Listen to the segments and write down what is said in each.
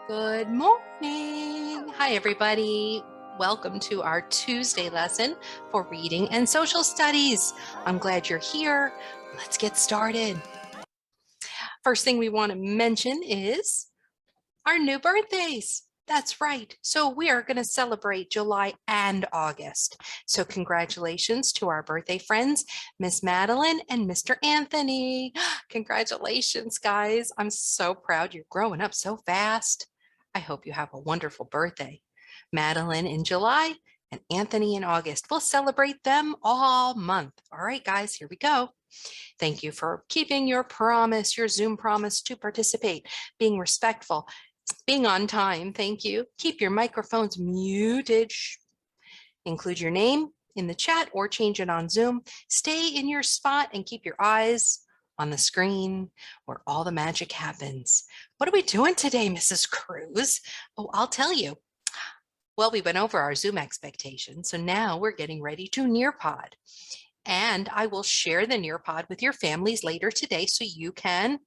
Good morning. Hi, everybody. Welcome to our Tuesday lesson for reading and social studies. I'm glad you're here. Let's get started. First thing we want to mention is our new birthdays. That's right. So we are going to celebrate July and August. So congratulations to our birthday friends, Miss Madeline and Mr. Anthony. Congratulations, guys. I'm so proud you're growing up so fast. I hope you have a wonderful birthday. Madeline in July and Anthony in August. We'll celebrate them all month. All right, guys, here we go. Thank you for keeping your promise, your Zoom promise to participate, being respectful, being on time. Thank you. Keep your microphones muted. Include your name in the chat or change it on Zoom. Stay in your spot and keep your eyes on the screen where all the magic happens. What are we doing today, Mrs. Cruz? Oh, I'll tell you. Well, we went over our Zoom expectations, so now we're getting ready to Nearpod. And I will share the Nearpod with your families later today so you can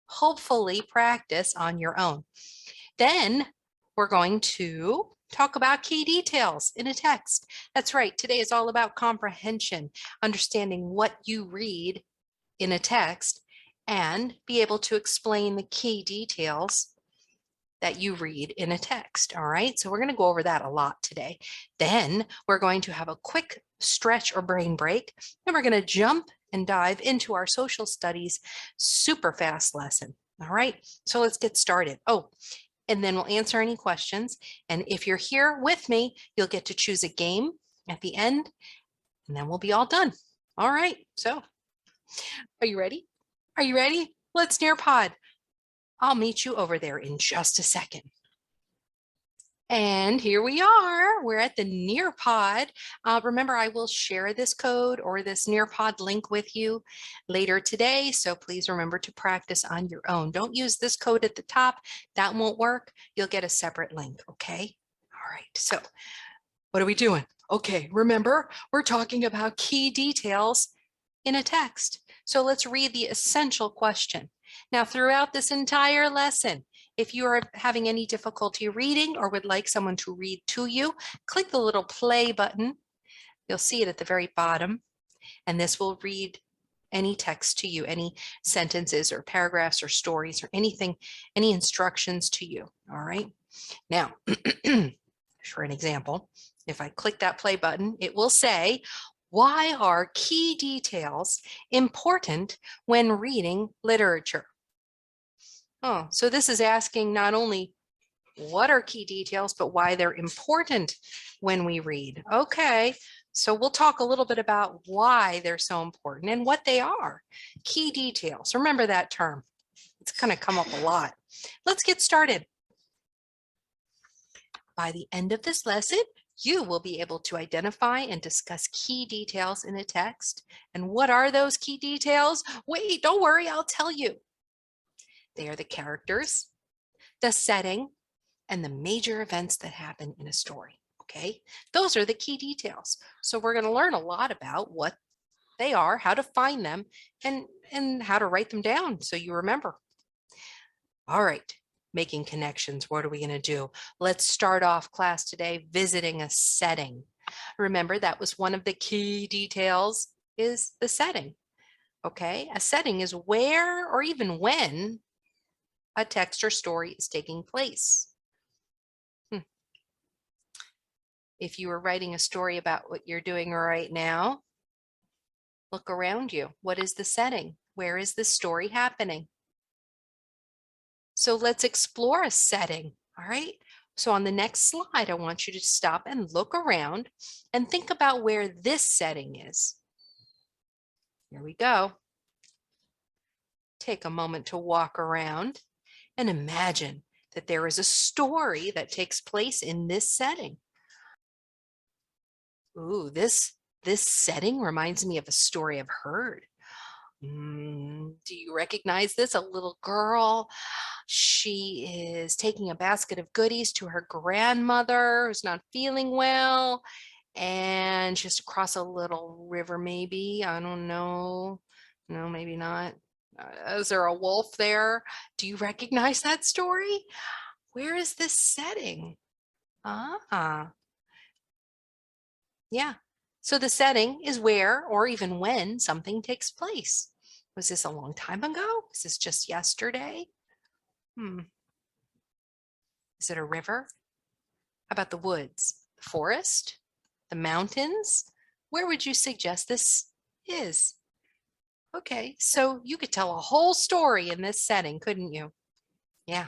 hopefully practice on your own. Then we're going to talk about key details in a text. That's right. Today is all about comprehension, understanding what you read in a text and be able to explain the key details that you read in a text. All right. So we're going to go over that a lot today. Then we're going to have a quick stretch or brain break. And we're going to jump and dive into our social studies super fast lesson. All right. So let's get started. Oh, and then we'll answer any questions. And if you're here with me, you'll get to choose a game at the end, and then we'll be all done. All right. So are you ready? Are you ready? Let's Nearpod. I'll meet you over there in just a second. And here we are. We're at the Nearpod. Remember, I will share this code or this Nearpod link with you later today. So please remember to practice on your own. Don't use this code at the top. That won't work. You'll get a separate link. Okay. All right. So what are we doing? Okay. Remember, we're talking about key details in a text. So let's read the essential question. Now, throughout this entire lesson, if you are having any difficulty reading or would like someone to read to you, click the little play button. You'll see it at the very bottom, and this will read any text to you, any sentences or paragraphs or stories or anything, any instructions to you. All right. Now, for an example, if I click that play button, it will say, why are key details important when reading literature? Oh, so this is asking not only what are key details, but why they're important when we read. Okay, so we'll talk a little bit about why they're so important and what they are. Key details, remember that term. It's going to come up a lot. Let's get started. By the end of this lesson, you will be able to identify and discuss key details in a text. And what are those key details? Wait, don't worry, I'll tell you. They are the characters, the setting, and the major events that happen in a story. Okay, those are the key details. So we're going to learn a lot about what they are, how to find them, and how to write them down so you remember. All right, making connections. What are we going to do? Let's start off class today visiting a setting. Remember, that was one of the key details is the setting. Okay, a setting is where or even when a text or story is taking place. If you were writing a story about what you're doing right now, look around you. What is the setting? Where is the story happening? So let's explore a setting. All right. So on the next slide, I want you to stop and look around and think about where this setting is. Here we go. Take a moment to walk around and imagine that there is a story that takes place in this setting. Ooh, this setting reminds me of a story I've heard. Do you recognize this? A little girl. She is taking a basket of goodies to her grandmother who's not feeling well. And she has to cross a little river, maybe. I don't know. No, maybe not. Is there a wolf there? Do you recognize that story? Where is this setting? Ah, yeah. So the setting is where or even when something takes place. Was this a long time ago? Is this just yesterday? Is it a river? How about the woods? The forest? The mountains? Where would you suggest this is? Okay, so you could tell a whole story in this setting, couldn't you? Yeah.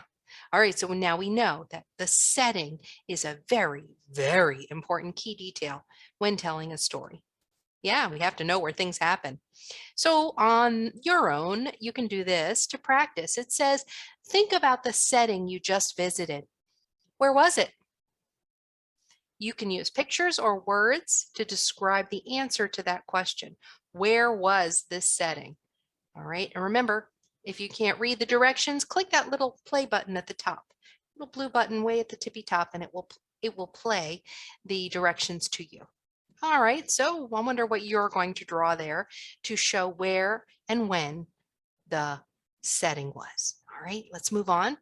All right, so now we know that the setting is a very, very important key detail when telling a story. Yeah, we have to know where things happen. So on your own, you can do this to practice. It says, think about the setting you just visited. Where was it? You can use pictures or words to describe the answer to that question. Where was this setting? All right, and remember, if you can't read the directions, click that little play button at the top, little blue button way at the tippy top, and it will play the directions to you. All right, so I wonder what you're going to draw there to show where and when the setting was. All right, let's move on.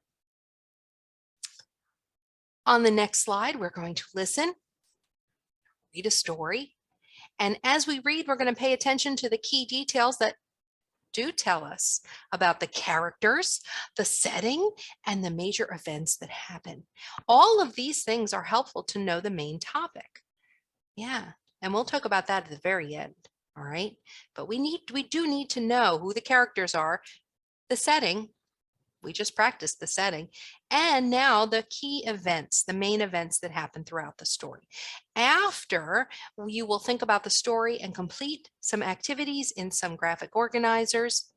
On the next slide, we're going to listen, read a story, and as we read, we're going to pay attention to the key details that do tell us about the characters, the setting, and the major events that happen. All of these things are helpful to know the main topic. Yeah, and we'll talk about that at the very end. All right, but we do need to know who the characters are, the setting. We just practiced the setting, and now the key events, the main events that happen throughout the story. After, you will think about the story and complete some activities in some graphic organizers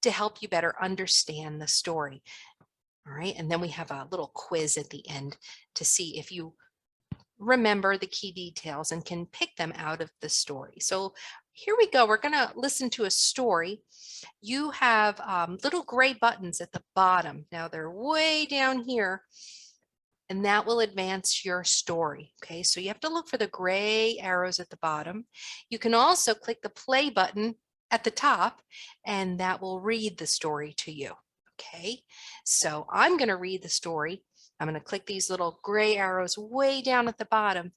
to help you better understand the story. All right, and then we have a little quiz at the end to see if you remember the key details and can pick them out of the story. So here we go. We're going to listen to a story. You have little gray buttons at the bottom. Now they're way down here, and that will advance your story. Okay, so you have to look for the gray arrows at the bottom. You can also click the play button at the top, and that will read the story to you. Okay, so I'm going to read the story. I'm going to click these little gray arrows way down at the bottom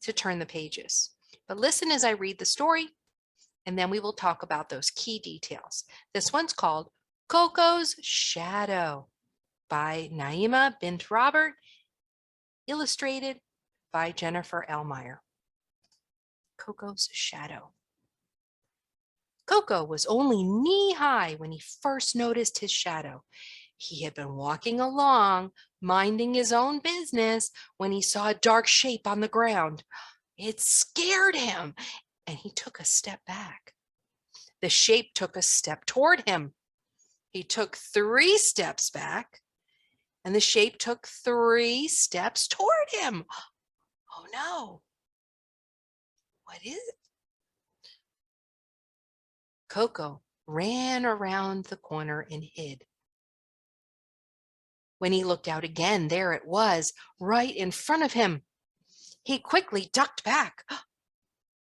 to turn the pages. But listen as I read the story, and then we will talk about those key details. This one's called Coco's Shadow by Naima bint Robert, illustrated by Jennifer Elmeyer. Coco's Shadow. Coco was only knee-high when he first noticed his shadow. He had been walking along, minding his own business, when he saw a dark shape on the ground. It scared him, and he took a step back. The shape took a step toward him. He took 3 steps back, and the shape took 3 steps toward him. Oh no! What is it? Coco ran around the corner and hid. When he looked out again, there it was, right in front of him. He quickly ducked back.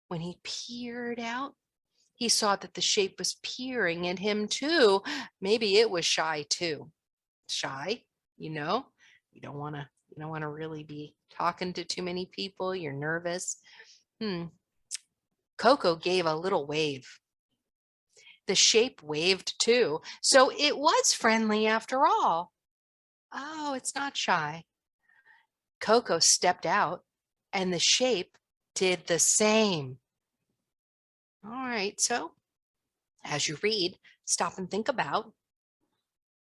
When he peered out, he saw that the shape was peering at him too. Maybe it was shy too. Shy, you know, you don't want to really be talking to too many people. You're nervous. Coco gave a little wave. The shape waved too, so it was friendly after all. Oh, it's not shy. Coco stepped out, and the shape did the same. All right, so as you read, stop and think about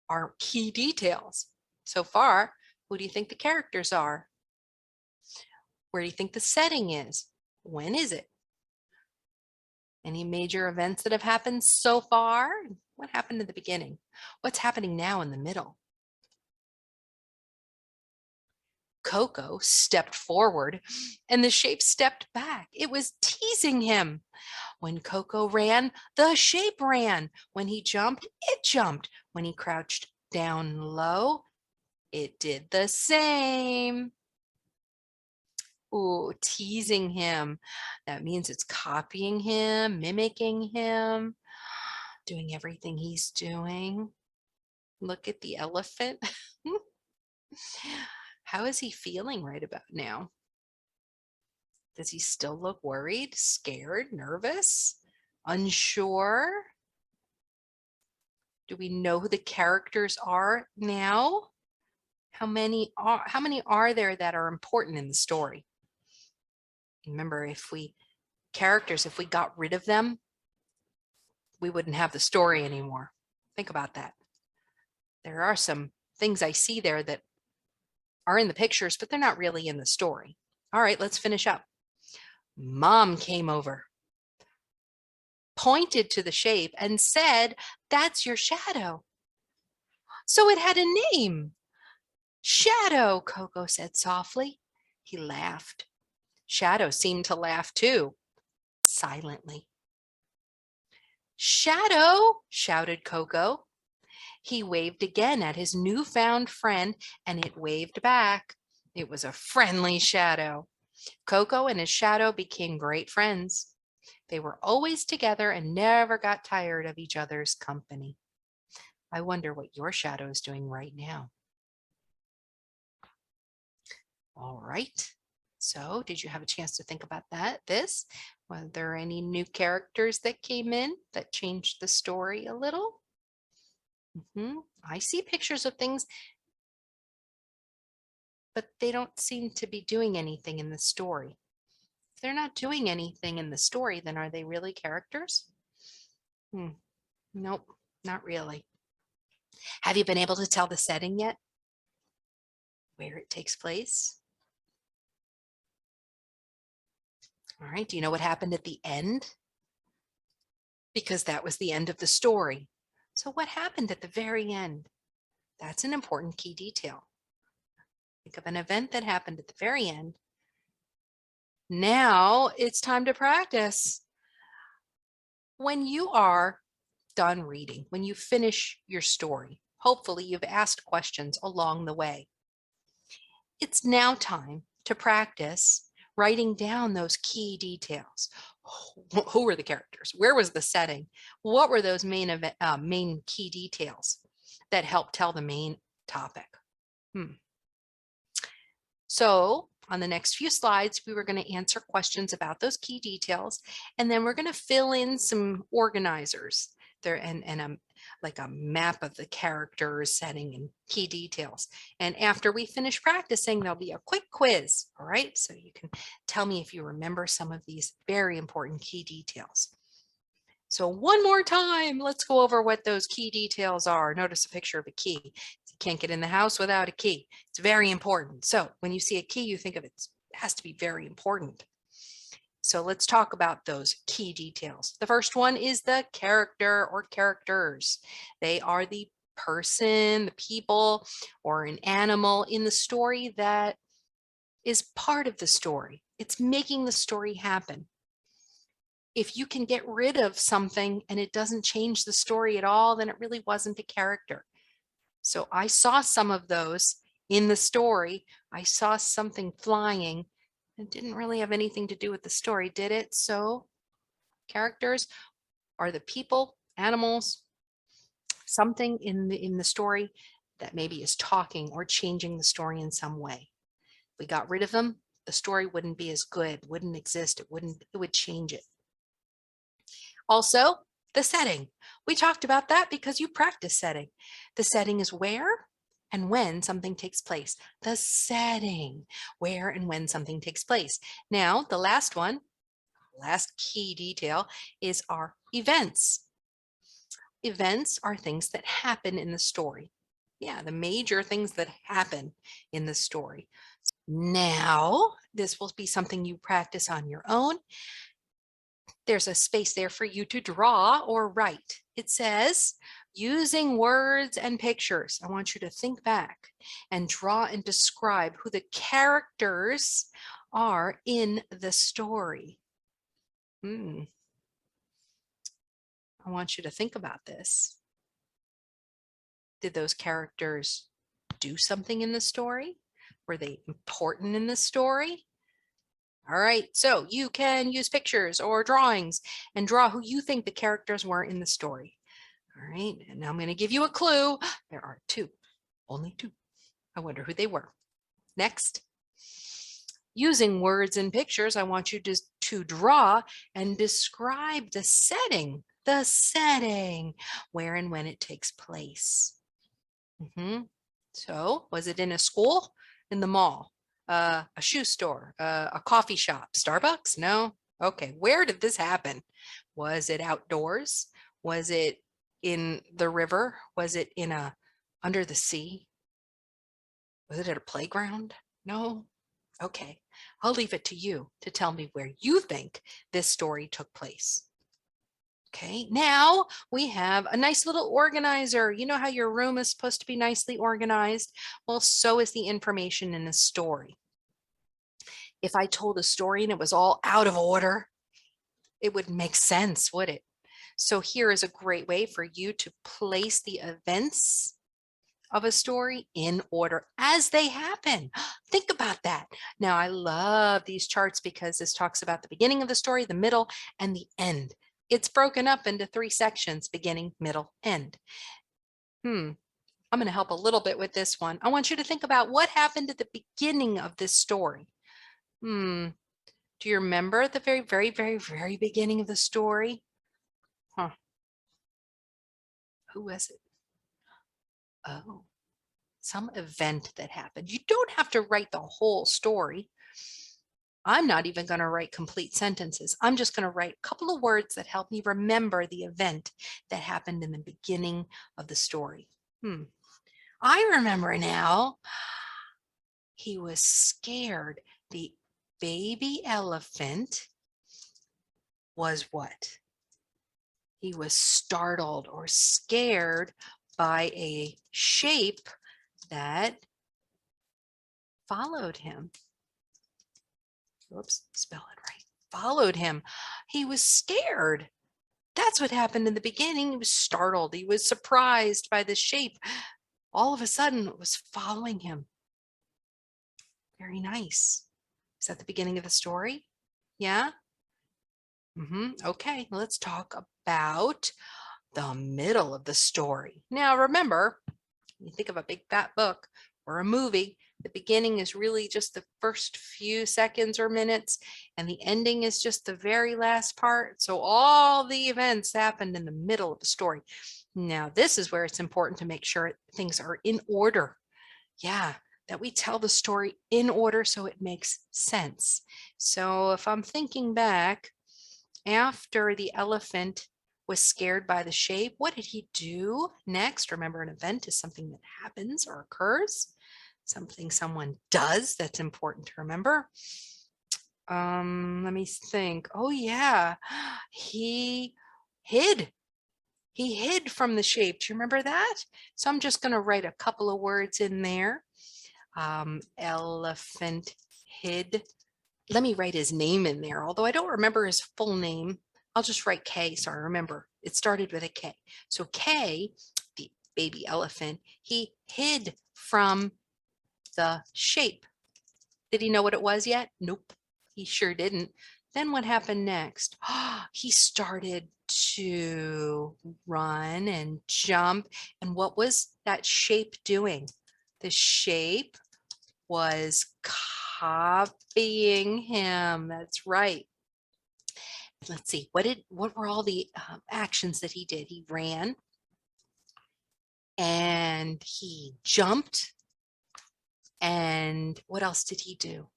our key details. So far, who do you think the characters are? Where do you think the setting is? When is it? Any major events that have happened so far? What happened in the beginning? What's happening now in the middle? Coco stepped forward, and the shape stepped back. It was teasing him. When Coco ran, the shape ran. When he jumped, it jumped. When he crouched down low, it did the same. Ooh, teasing him. That means it's copying him, mimicking him, doing everything he's doing. Look at the elephant. How is he feeling right about now? Does he still look worried, scared, nervous, unsure? Do we know who the characters are now? How many are there that are important in the story? Remember, if we got rid of them, we wouldn't have the story anymore. Think about that. There are some things I see there that are in the pictures, but they're not really in the story. All right, let's finish up. Mom came over, pointed to the shape, and said, "That's your shadow." So it had a name. Shadow, Coco said softly. He laughed. Shadow seemed to laugh too, silently. Shadow, shouted Coco. He waved again at his newfound friend, and it waved back. It was a friendly shadow. Coco and his shadow became great friends. They were always together and never got tired of each other's company. I wonder what your shadow is doing right now. All right. So did you have a chance to think about this? Were there any new characters that came in that changed the story a little? I see pictures of things, but they don't seem to be doing anything in the story. If they're not doing anything in the story, then are they really characters? Nope, not really. Have you been able to tell the setting yet? Where it takes place? All right, do you know what happened at the end? Because that was the end of the story. So what happened at the very end? That's an important key detail. Think of an event that happened at the very end. Now it's time to practice. When you are done reading, when you finish your story, hopefully you've asked questions along the way. It's now time to practice writing down those key details. Who were the characters? Where was the setting? What were those main key details that help tell the main topic? So on the next few slides, we were going to answer questions about those key details, and then we're going to fill in some organizers there and like a map of the characters, setting, and key details. And after we finish practicing, there'll be a quick quiz. All right, so you can tell me if you remember some of these very important key details. So one more time, let's go over what those key details are. Notice a picture of a key. You can't get in the house without a key. It's very important. So when you see a key, you think of it has to be very important. So let's talk about those key details. The first one is the character or characters. They are the person, the people, or an animal in the story that is part of the story. It's making the story happen. If you can get rid of something and it doesn't change the story at all, then it really wasn't a character. So I saw some of those in the story. I saw something flying. It didn't really have anything to do with the story, did it? So characters are the people, animals, something in the story that maybe is talking or changing the story in some way. If we got rid of them, the story wouldn't be as good, wouldn't exist. It would change it. Also, the setting. We talked about that because you practice setting. The setting is where and when something takes place. The setting, where and when something takes place. Now, the last one, last key detail is our events. Events are things that happen in the story. Yeah, the major things that happen in the story. Now, this will be something you practice on your own. There's a space there for you to draw or write. It says, using words and pictures. I want you to think back and draw and describe who the characters are in the story. I want you to think about this. Did those characters do something in the story? Were they important in the story? All right, so you can use pictures or drawings and draw who you think the characters were in the story. All right, and now I'm going to give you a clue. There are two, only two. I wonder who they were. Next. Using words and pictures, I want you to draw and describe the setting, where and when it takes place. So, was it in a school, in the mall, a shoe store, a coffee shop, Starbucks? No? Okay, where did this happen? Was it outdoors? Was it in the river? Was it under the sea? Was it at a playground? No? Okay, I'll leave it to you to tell me where you think this story took place. Okay, now we have a nice little organizer. You know how your room is supposed to be nicely organized? Well, so is the information in the story. If I told a story and it was all out of order, it wouldn't make sense, would it? So here is a great way for you to place the events of a story in order as they happen. Think about that. Now, I love these charts because this talks about the beginning of the story, the middle, and the end. It's broken up into 3 sections, beginning, middle, end. I'm going to help a little bit with this one. I want you to think about what happened at the beginning of this story. Do you remember the very, very, very, very beginning of the story? Who was it? Oh, some event that happened. You don't have to write the whole story. I'm not even going to write complete sentences. I'm just going to write a couple of words that help me remember the event that happened in the beginning of the story. I remember now. He was scared. The baby elephant was what? He was startled or scared by a shape that followed him. Whoops, spell it right. Followed him. He was scared. That's what happened in the beginning. He was startled. He was surprised by the shape. All of a sudden, it was following him. Very nice. Is that the beginning of the story? Yeah? Okay, let's talk about the middle of the story. Now, remember, when you think of a big fat book or a movie, the beginning is really just the first few seconds or minutes, and the ending is just the very last part. So all the events happened in the middle of the story. Now, this is where it's important to make sure things are in order. Yeah, that we tell the story in order so it makes sense. So if I'm thinking back, after the elephant was scared by the shape, what did he do next? Remember, an event is something that happens or occurs, something someone does that's important to remember. Let me think. Oh yeah, he hid. He hid from the shape. Do you remember that? So I'm just going to write a couple of words in there. Elephant hid. Let me write his name in there, although I don't remember his full name. I'll just write K so I remember. It started with a K. So K, the baby elephant, he hid from the shape. Did he know what it was yet? Nope, he sure didn't. Then what happened next? He started to run and jump. And what was that shape doing? The shape was copying him. That's right. Let's see, what were all the actions that he did? He ran and he jumped. And what else did he do?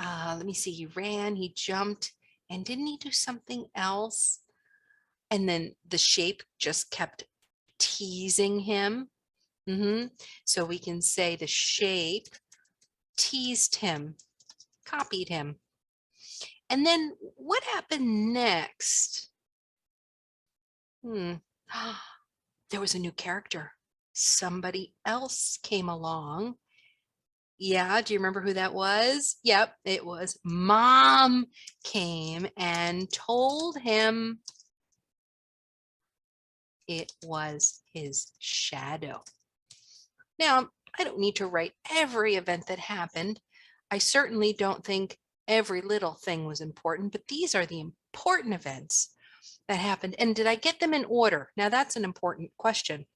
Let me see. He ran, he jumped, and didn't he do something else? And then the shape just kept teasing him. So we can say the shape teased him, copied him. And then what happened next? There was a new character. Somebody else came along. Yeah, do you remember who that was? Yep, it was Mom came and told him it was his shadow. Now, I don't need to write every event that happened. I certainly don't think every little thing was important, but these are the important events that happened. And did I get them in order? Now, that's an important question.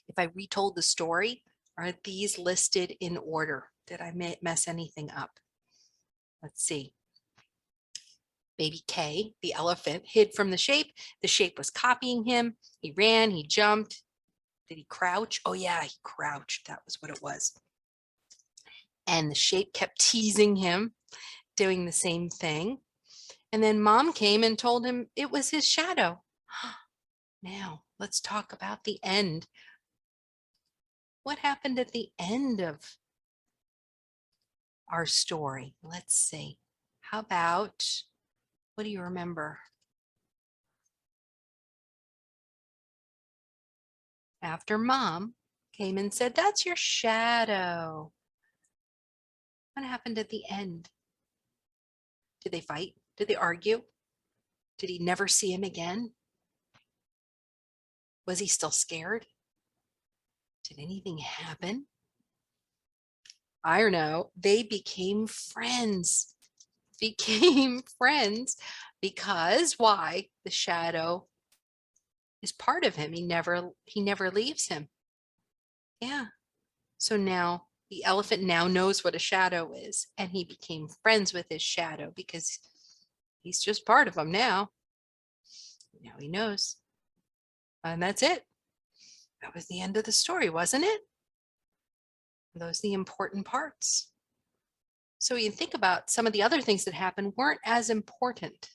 If I retold the story, are these listed in order? Did I mess anything up? Let's see. Baby K, the elephant, hid from the shape. The shape was copying him. He ran, he jumped. Did he crouch? Oh yeah, he crouched. That was what it was. And the shape kept teasing him, doing the same thing. And then Mom came and told him it was his shadow. Now, let's talk about the end. What happened at the end of our story? Let's see. How about, what do you remember? After Mom came and said, "That's your shadow." What happened at the end? Did they fight? Did they argue? Did he never see him again? Was he still scared? Did anything happen? I don't know. They became friends. Became friends because why? The shadow is part of him. He never leaves him. Yeah. So now the elephant now knows what a shadow is, and he became friends with his shadow because he's just part of him now. Now he knows. And that's it. That was the end of the story, wasn't it? Those are the important parts. So you think about some of the other things that happened weren't as important.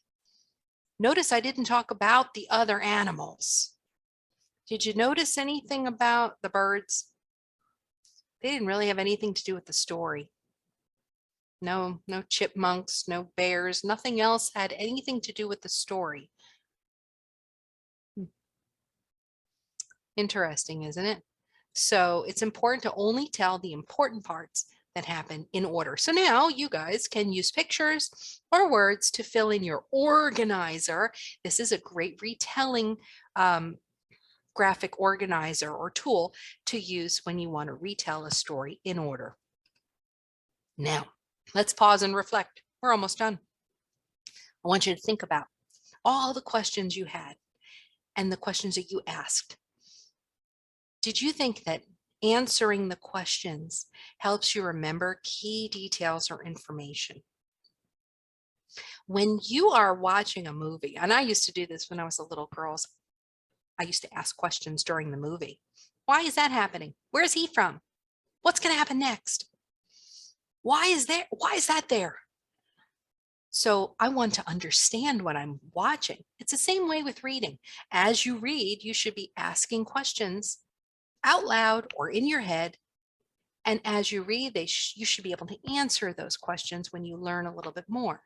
Notice I didn't talk about the other animals. Did you notice anything about the birds? They didn't really have anything to do with the story. No chipmunks, no bears, nothing else had anything to do with the story. Interesting, isn't it? So it's important to only tell the important parts that happen in order. So now you guys can use pictures or words to fill in your organizer. This is a great retelling graphic organizer or tool to use when you want to retell a story in order. Now, let's pause and reflect. We're almost done. I want you to think about all the questions you had and the questions that you asked. Did you think that answering the questions helps you remember key details or information? When you are watching a movie, and I used to do this when I was a little girl, I used to ask questions during the movie. Why is that happening? Where's he from? What's going to happen next? Why is that there? So I want to understand what I'm watching. It's the same way with reading. As you read, you should be asking questions out loud or in your head. And as you read, you should be able to answer those questions when you learn a little bit more.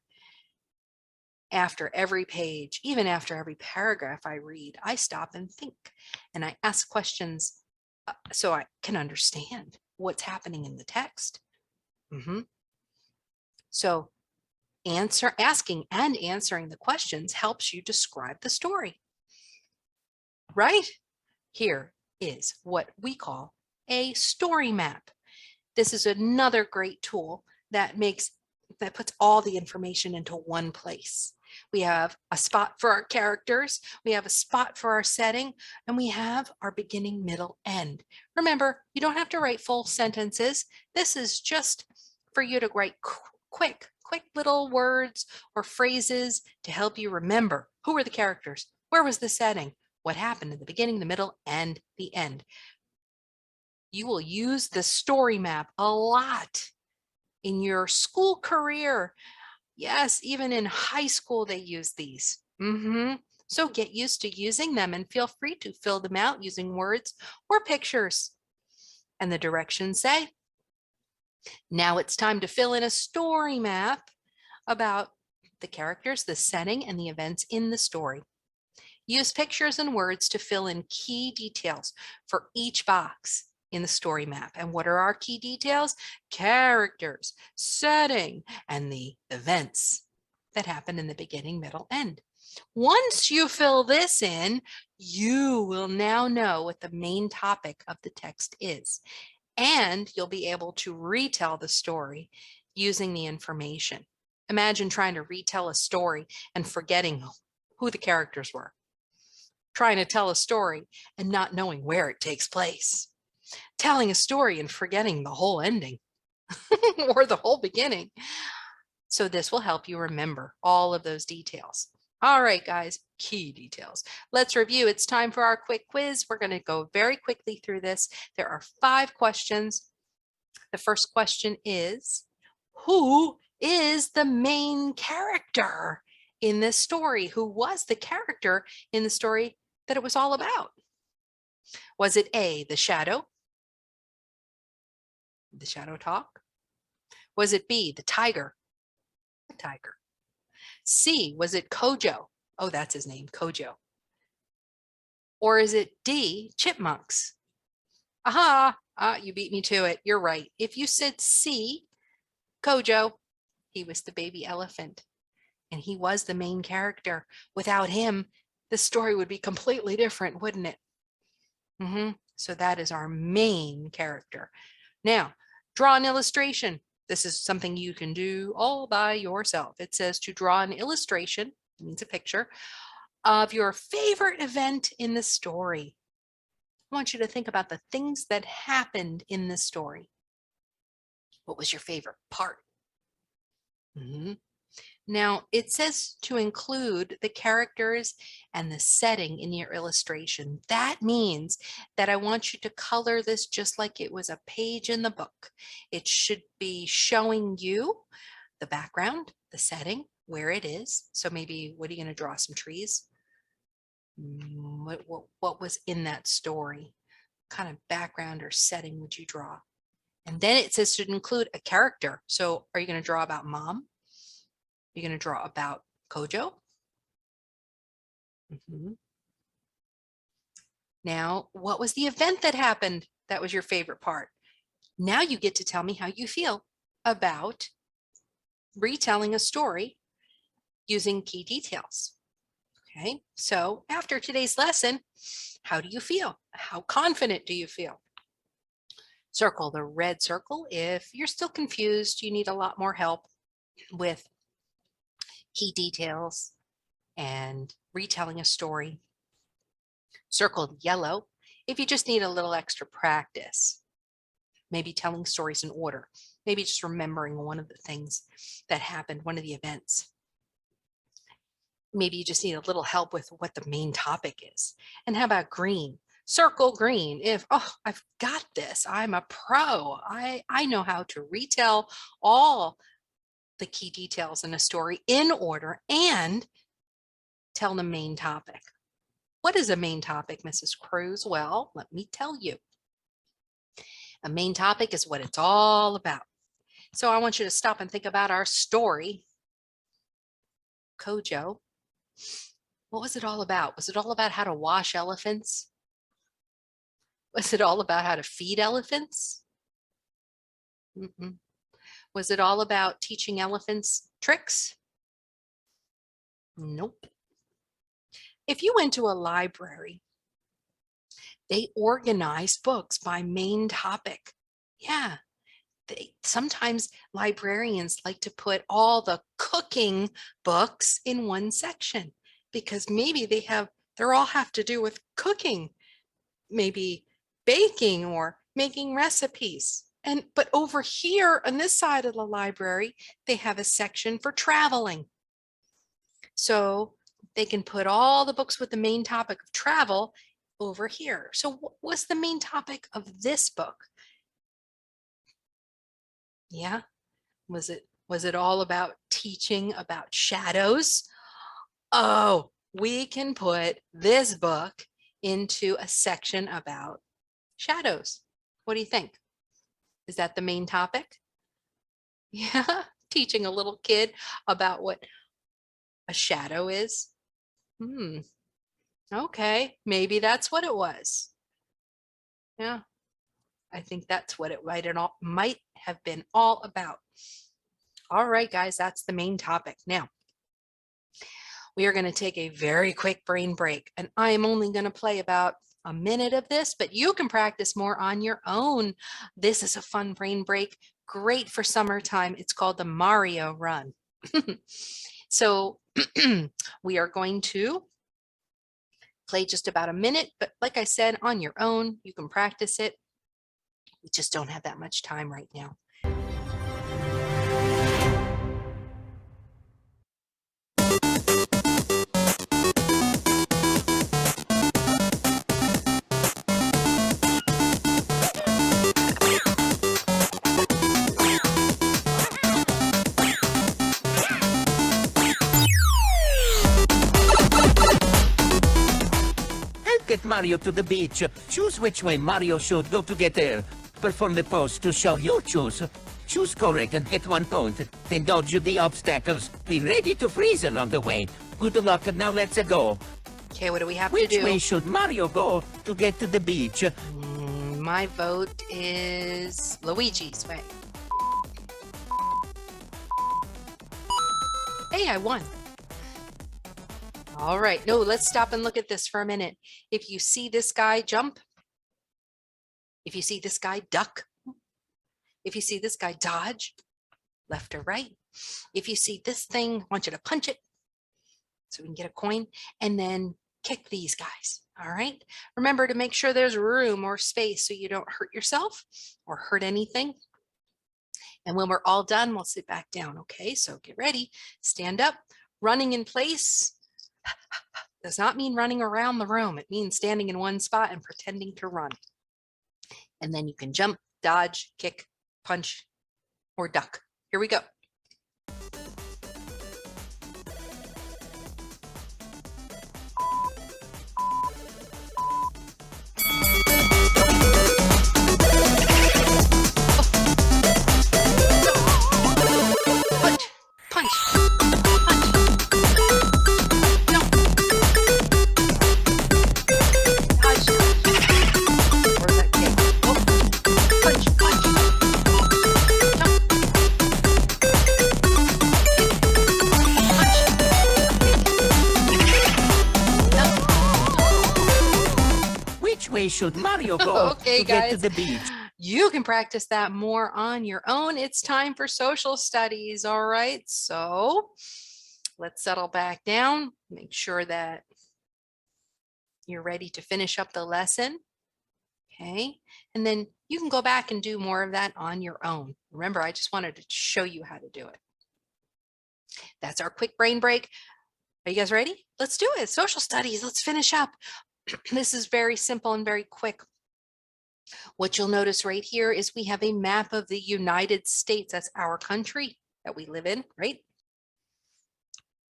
After every page, even after every paragraph I read, I stop and think and I ask questions so I can understand what's happening in the text. So asking and answering the questions helps you describe the story. Right? Here is what we call a story map. This is another great tool that puts all the information into one place. We have a spot for our characters, we have a spot for our setting, and we have our beginning, middle, end. Remember, you don't have to write full sentences. This is just for you to write quick little words or phrases to help you remember who were the characters, where was the setting, what happened in the beginning, the middle, and the end. You will use the story map a lot in your school career. Yes, even in high school, they use these. So get used to using them and feel free to fill them out using words or pictures. And the directions say, now it's time to fill in a story map about the characters, the setting, and the events in the story. Use pictures and words to fill in key details for each box in the story map. And what are our key details? Characters, setting, and the events that happen in the beginning, middle, end. Once you fill this in, you will now know what the main topic of the text is, and you'll be able to retell the story using the information. Imagine trying to retell a story and forgetting who the characters were. Trying to tell a story and not knowing where it takes place. Telling a story and forgetting the whole ending. or the whole beginning. So this will help you remember all of those details. All right, guys, key details. Let's review. It's time for our quick quiz. We're going to go very quickly through this. There are 5 questions. The first question is, who is the main character in this story? Who was the character in the story that it was all about? Was it A, the shadow? The shadow talk? Was it B, the tiger? The tiger. C, was it Kojo? Oh, that's his name, Kojo. Or is it D, chipmunks? Aha, you beat me to it. You're right. If you said C, Kojo, he was the baby elephant, and he was the main character. Without him, the story would be completely different, wouldn't it? So that is our main character. Now, draw an illustration. This is something you can do all by yourself. It says to draw an illustration, it means a picture, of your favorite event in the story. I want you to think about the things that happened in the story. What was your favorite part? Now, it says to include the characters and the setting in your illustration. That means that I want you to color this just like it was a page in the book. It should be showing you the background, the setting, where it is. So maybe, what are you going to draw? Some trees? What was in that story? What kind of background or setting would you draw? And then it says to include a character. So are you going to draw about Mom? You're going to draw about Kojo. Now, what was the event that happened that was your favorite part? Now you get to tell me how you feel about retelling a story using key details. Okay, so after today's lesson, how do you feel? How confident do you feel? Circle the red circle if you're still confused, you need a lot more help with key details and retelling a story. Circle yellow if you just need a little extra practice, maybe telling stories in order, maybe just remembering one of the things that happened, one of the events. Maybe you just need a little help with what the main topic is. And how about green? Circle green if, oh, I've got this. I'm a pro. I know how to retell all the key details in a story in order and tell the main topic. What is a main topic, Mrs. Cruz? Well, let me tell you. A main topic is what it's all about. So I want you to stop and think about our story. Kojo. What was it all about? Was it all about how to wash elephants? Was it all about how to feed elephants? Was it all about teaching elephants tricks? Nope. If you went to a library, they organize books by main topic. Yeah. Sometimes librarians like to put all the cooking books in one section because maybe they all have to do with cooking, maybe baking or making recipes. But over here on this side of the library, they have a section for traveling. So they can put all the books with the main topic of travel over here. So what was the main topic of this book? Yeah. Was it all about teaching about shadows? Oh, we can put this book into a section about shadows. What do you think? Is that the main topic? Yeah, teaching a little kid about what a shadow is. Okay, maybe that's what it was. Yeah, I think that's what it might have been all about. All right, guys, that's the main topic. Now, we are going to take a very quick brain break, and I am only going to play about a minute of this, but you can practice more on your own. This is a fun brain break, great for summertime. It's called the Mario Run. So we are going to play just about a minute, but like I said, on your own, you can practice it. We just don't have that much time right now. Mario to the beach. Choose which way Mario should go to get there. Perform the pose to show you choose. Choose correct and get 1 point. Then dodge the obstacles. Be ready to freeze along the way. Good luck, and now let's go. Okay, what do we have Which to do? way should Mario go to get to the beach? My vote is Luigi's way. Hey, I won. All right, no, let's stop and look at this for a minute. If you see this guy jump, if you see this guy duck, if you see this guy dodge, left or right. If you see this thing, I want you to punch it so we can get a coin, and then kick these guys. All right. Remember to make sure there's room or space so you don't hurt yourself or hurt anything. And when we're all done, we'll sit back down. Okay, so get ready, stand up. Running in place does not mean running around the room. It means standing in one spot and pretending to run. And then you can jump, dodge, kick, punch, or duck. Here we go. Should Mario go okay, to guys, get to the beach? You can practice that more on your own. It's time for social studies. All right, so let's settle back down. Make sure that you're ready to finish up the lesson. Okay, and then you can go back and do more of that on your own. Remember, I just wanted to show you how to do it. That's our quick brain break. Are you guys ready? Let's do it. Social studies. Let's finish up. This is very simple and very quick. What you'll notice right here is we have a map of the United States. That's our country that we live in, right?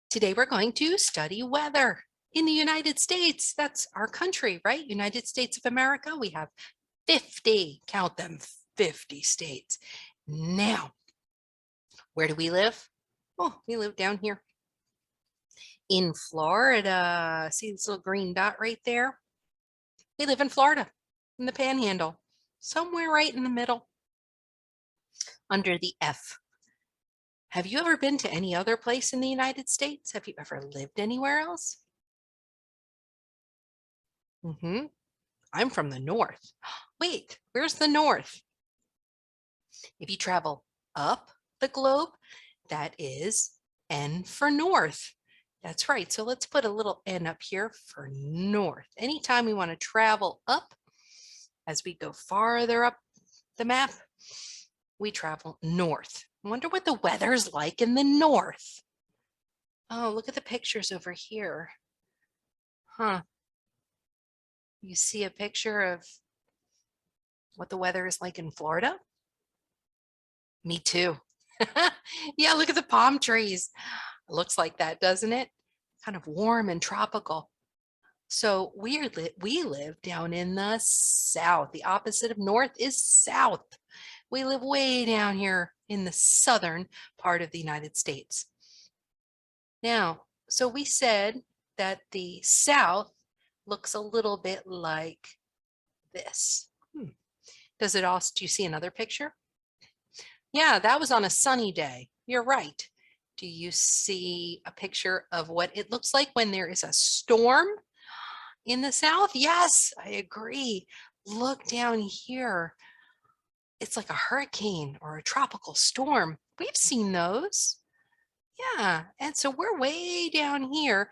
Today we're going to study weather in the United States. That's our country, right? United States of America. We have 50, count them, 50 states. Now, where do we live? Oh, we live down here in Florida. See this little green dot right there? We live in Florida, in the Panhandle, somewhere right in the middle, under the F. Have you ever been to any other place in the United States? Have you ever lived anywhere else? I'm from the north. Wait, where's the north? If you travel up the globe, that is N for north. That's right. So let's put a little N up here for north. Anytime we want to travel up, as we go farther up the map, we travel north. I wonder what the weather's like in the north. Oh, look at the pictures over here. Huh. You see a picture of what the weather is like in Florida? Me too. Yeah, look at the palm trees. It looks like that, doesn't it? Kind of warm and tropical. So we live down in the south. The opposite of north is south. We live way down here in the southern part of the United States. Now, so we said that the south looks a little bit like this. Does it also, do you see another picture? Yeah, that was on a sunny day. You're right. Do you see a picture of what it looks like when there is a storm in the south? Yes, I agree. Look down here. It's like a hurricane or a tropical storm. We've seen those. Yeah, and so we're way down here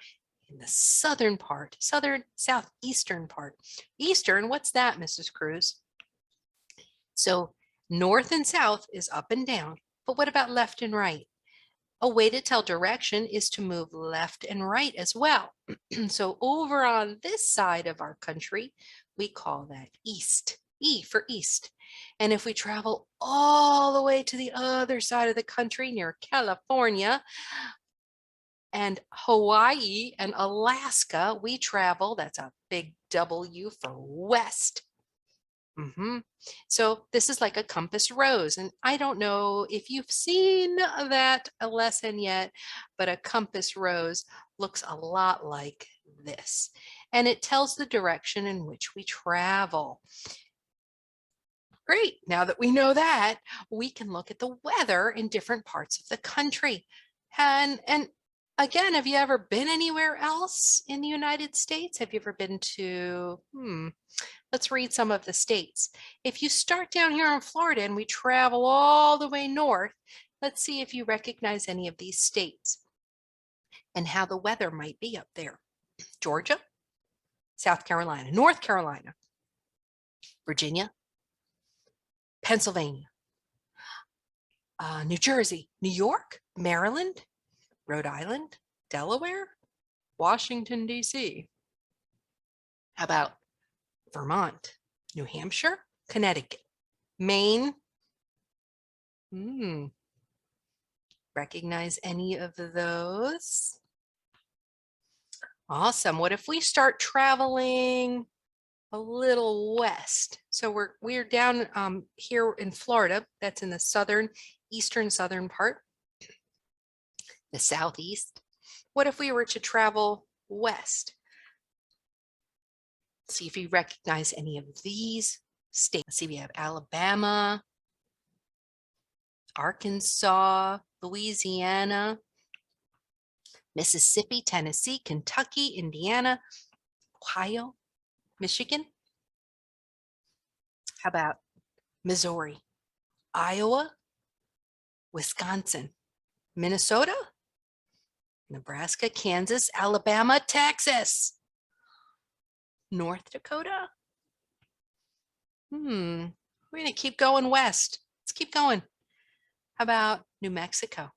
in the southern part, southeastern part. Eastern, what's that, Mrs. Cruz? So north and south is up and down, but what about left and right? A way to tell direction is to move left and right as well. So over on this side of our country, we call that east, E for east. And if we travel all the way to the other side of the country near California, And Hawaii and Alaska, we travel, that's a big W for west. So this is like a compass rose. And I don't know if you've seen that lesson yet, but a compass rose looks a lot like this. And it tells the direction in which we travel. Great. Now that we know that, we can look at the weather in different parts of the country. And again, have you ever been anywhere else in the United States? Have you ever been to, let's read some of the states. If you start down here in Florida and we travel all the way north, let's see if you recognize any of these states and how the weather might be up there. Georgia, South Carolina, North Carolina, Virginia, Pennsylvania, New Jersey, New York, Maryland, Rhode Island, Delaware, Washington, D.C. How about Vermont, New Hampshire, Connecticut, Maine? Recognize any of those? Awesome. What if we start traveling a little west? So we're down here in Florida. That's in the eastern southern part, the southeast. What if we were to travel west? See if you recognize any of these states. Let's see, we have Alabama, Arkansas, Louisiana, Mississippi, Tennessee, Kentucky, Indiana, Ohio, Michigan. How about Missouri, Iowa, Wisconsin, Minnesota, Nebraska, Kansas, Alabama, Texas, North Dakota. We're going to keep going west. Let's keep going. How about New Mexico,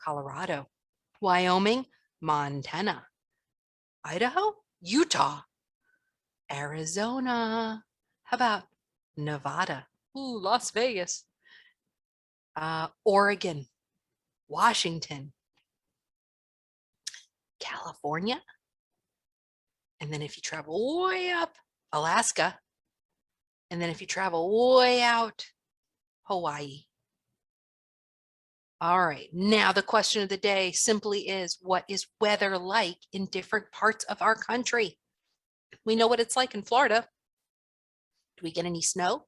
Colorado, Wyoming, Montana, Idaho, Utah, Arizona. How about Nevada? Ooh, Las Vegas, Oregon, Washington, California. And then if you travel way up, Alaska. And then if you travel way out, Hawaii. All right, now the question of the day simply is, what is weather like in different parts of our country? We know what it's like in Florida. Do we get any snow?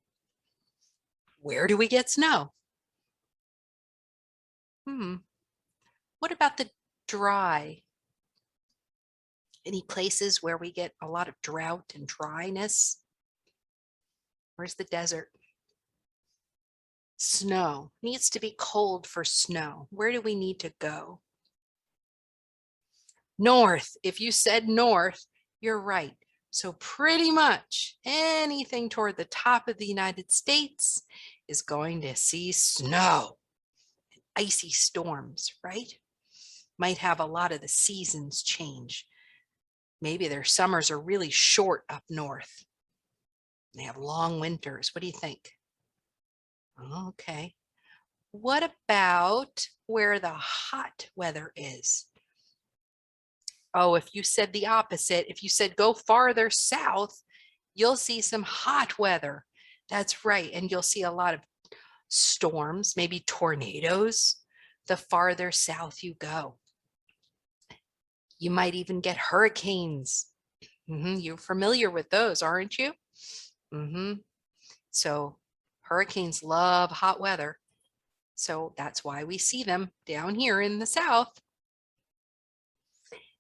Where do we get snow? What about the dry? Any places where we get a lot of drought and dryness? Where's the desert? Snow. Needs to be cold for snow. Where do we need to go? North. If you said north, you're right. So pretty much anything toward the top of the United States is going to see snow, icy storms, right? Might have a lot of the seasons change. Maybe their summers are really short up north. They have long winters. What do you think? Okay. What about where the hot weather is? Oh, if you said the opposite, if you said go farther south, you'll see some hot weather. That's right. And you'll see a lot of storms, maybe tornadoes, the farther south you go. You might even get hurricanes. You're familiar with those, aren't you? So hurricanes love hot weather. So that's why we see them down here in the south.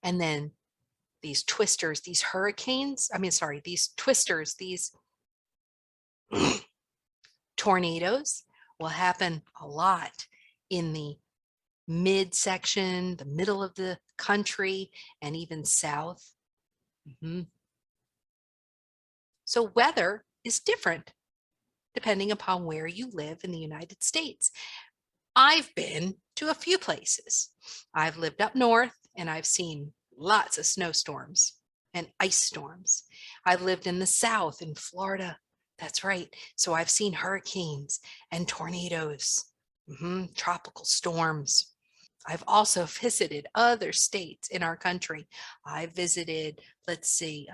And then these twisters, these tornadoes will happen a lot in the midsection, the middle of the country, and even south. So weather is different depending upon where you live in the United States. I've been to a few places. I've lived up north and I've seen lots of snowstorms and ice storms. I've lived in the south in Florida. That's right. So I've seen hurricanes and tornadoes, tropical storms. I've also visited other states in our country. I visited, let's see,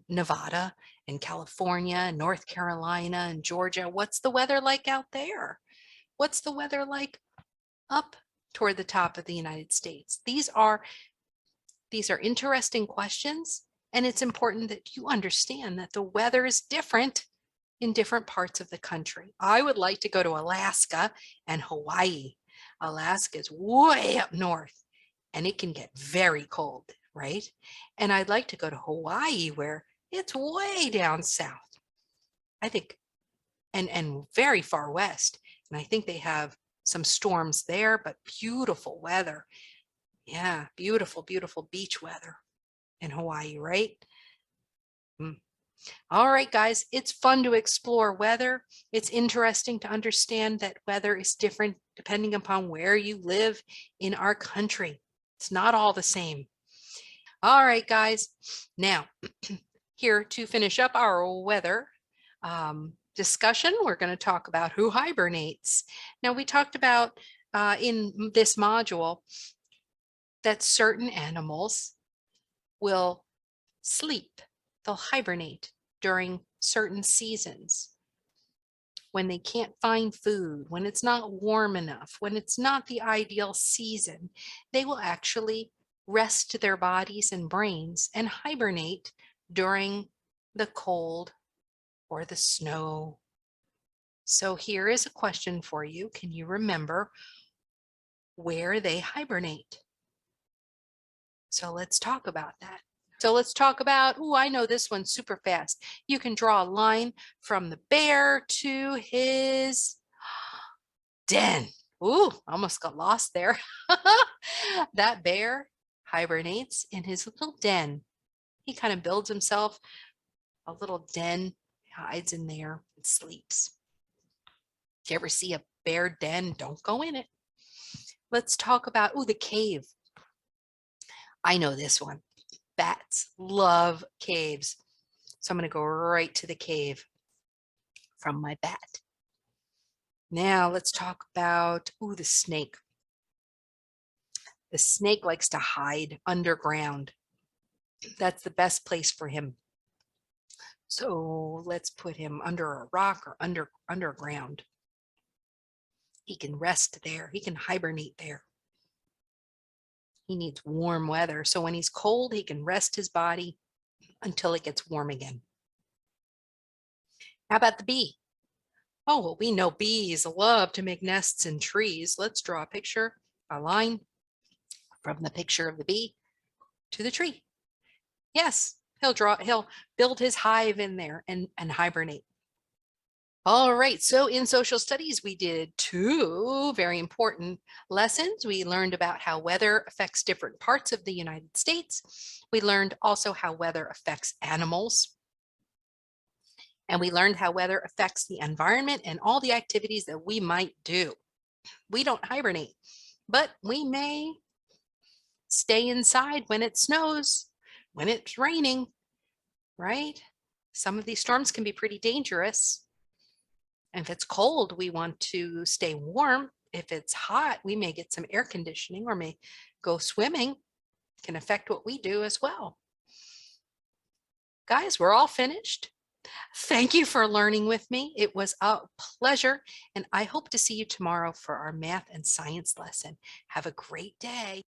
Nevada and California and North Carolina and Georgia. What's the weather like out there? What's the weather like up toward the top of the United States? These are interesting questions, and it's important that you understand that the weather is different in different parts of the country. I would like to go to Alaska and Hawaii. Alaska is way up north and it can get very cold, right? And I'd like to go to Hawaii where it's way down south. I think, and very far west. And I think they have some storms there, but beautiful weather. Yeah, beautiful, beautiful beach weather in Hawaii, right? All right, guys, it's fun to explore weather. It's interesting to understand that weather is different depending upon where you live in our country. It's not all the same. All right, guys, now here to finish up our weather discussion, we're going to talk about who hibernates. Now, we talked about in this module that certain animals will sleep. They'll hibernate during certain seasons. When they can't find food, when it's not warm enough, when it's not the ideal season, they will actually rest their bodies and brains and hibernate during the cold or the snow. So here is a question for you. Can you remember where they hibernate? So let's talk about that. So let's talk about, oh, I know this one super fast. You can draw a line from the bear to his den. Ooh, almost got lost there. That bear hibernates in his little den. He kind of builds himself a little den, hides in there and sleeps. If you ever see a bear den, don't go in it. Let's talk about, oh, the cave. I know this one. Bats love caves. So I'm going to go right to the cave from my bat. Now let's talk about, ooh, the snake. The snake likes to hide underground. That's the best place for him. So let's put him under a rock or underground. He can rest there. He can hibernate there. He needs warm weather. So when he's cold, he can rest his body until it gets warm again. How about the bee? Oh, well, we know bees love to make nests in trees. Let's draw a picture, a line from the picture of the bee to the tree. Yes, he'll build his hive in there and hibernate. All right, so in social studies, we did two very important lessons. We learned about how weather affects different parts of the United States. We learned also how weather affects animals. And we learned how weather affects the environment and all the activities that we might do. We don't hibernate, but we may stay inside when it snows, when it's raining, right? Some of these storms can be pretty dangerous. And if it's cold, we want to stay warm. If it's hot, we may get some air conditioning or may go swimming. It can affect what we do as well. Guys, we're all finished. Thank you for learning with me. It was a pleasure, and I hope to see you tomorrow for our math and science lesson. Have a great day.